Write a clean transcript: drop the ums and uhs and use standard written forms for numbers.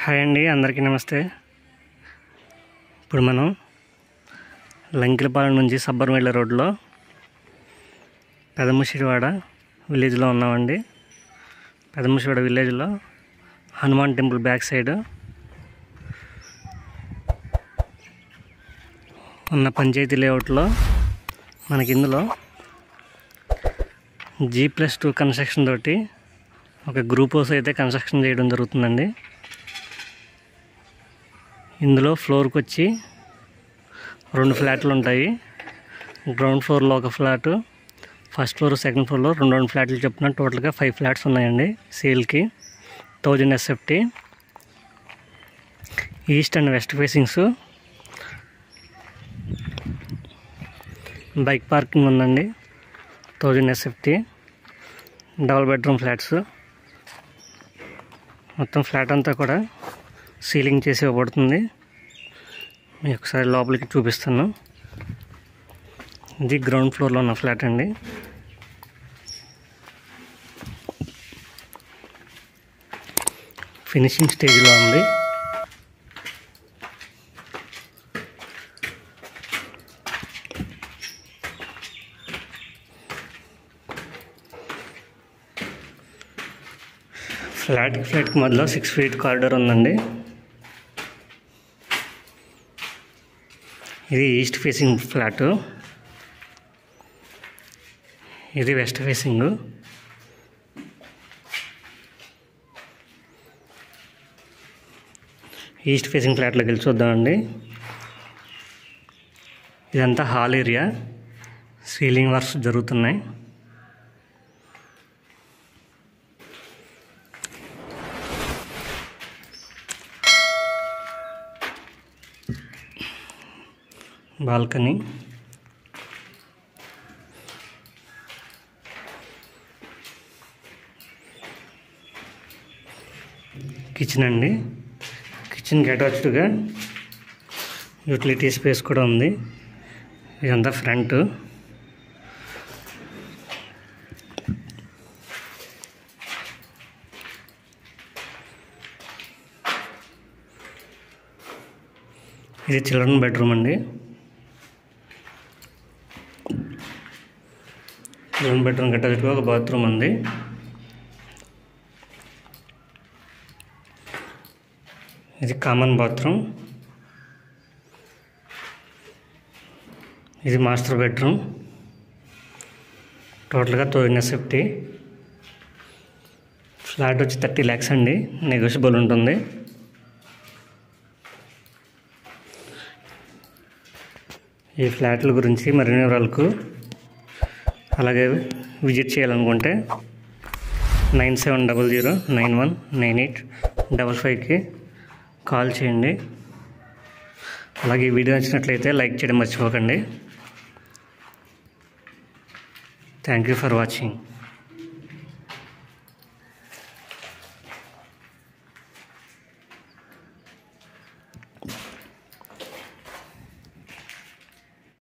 Hi అండి, అందరికీ నమస్తే. ఇప్పుడు మనం లంకిలపాలెం నుంచి సబ్బర్మేళ్ళ రోడ్లో పెదముషిడివాడ విలేజ్లో ఉన్నామండి. పెదముషిడివాడ విలేజ్లో హనుమాన్ టెంపుల్ బ్యాక్ సైడ్ ఉన్న పంచాయతీ లేఅవుట్లో మనకి ఇందులో G+2 కన్స్ట్రక్షన్ తోటి ఒక గ్రూప్ హౌస్ అయితే కన్స్ట్రక్షన్ చేయడం జరుగుతుందండి. ఇందులో ఫ్లోర్కి వచ్చి 2 ఫ్లాట్లు ఉంటాయి. గ్రౌండ్ ఫ్లోర్లో ఒక ఫ్లాటు, ఫస్ట్ ఫ్లోర్ సెకండ్ ఫ్లోర్లో 2 ఫ్లాట్లు చెప్పున టోటల్గా 5 ఫ్లాట్స్ ఉన్నాయండి సేల్కి. 1000 SFT. East and west facings. Bike parking ఉందండి. 1000 SFT. Double bedroom flats. మొత్తం ఫ్లాట్ అంతా కూడా సీలింగ్ చేసి ఇవ్వబడుతుంది. మీకు ఒకసారి లోపలికి చూపిస్తాను. ఇది గ్రౌండ్ ఫ్లోర్లో ఉన్న ఫ్లాట్ అండి. ఫినిషింగ్ స్టేజ్లో ఉంది. ఫ్లాట్కి మధ్యలో 6 feet కారిడార్ ఉందండి. ఇది ఈస్ట్ ఫేసింగ్ ఫ్లాట్, ఇది వెస్ట్ ఫేసింగ్. ఈస్ట్ ఫేసింగ్ ఫ్లాట్లోకి వెళ్ళి చూద్దామండి. ఇదంతా హాల్ ఏరియా. సీలింగ్ వర్క్స్ జరుగుతున్నాయి. బాల్కనీ, కిచెన్ అండి. కిచెన్కి అటాచ్డ్గా యూటిలిటీ స్పేస్ కూడా ఉంది. ఇదంతా ఫ్రంట్. ఇది చిల్డ్రన్ బెడ్రూమ్ అండి. చిల్డ్రన్ బెడ్రూమ్ అటాచ్డ్గా ఒక బాత్రూమ్ ఉంది. ఇది కామన్ బాత్రూమ్. ఇది మాస్టర్ బెడ్రూమ్. టోటల్గా 1000 SFT. ఫ్లాట్ వచ్చి 30 lakhs అండి. నెగోషియబుల్ ఉంటుంది. ఈ ఫ్లాట్ల గురించి మరిన్ని వివరాలకు అలాగే విజిట్ చేయాలనుకుంటే 9700919855కి కాల్ చేయండి. అలాగే ఈ వీడియో నచ్చినట్లయితే లైక్ చేయడం మర్చిపోకండి. Thank you for watching.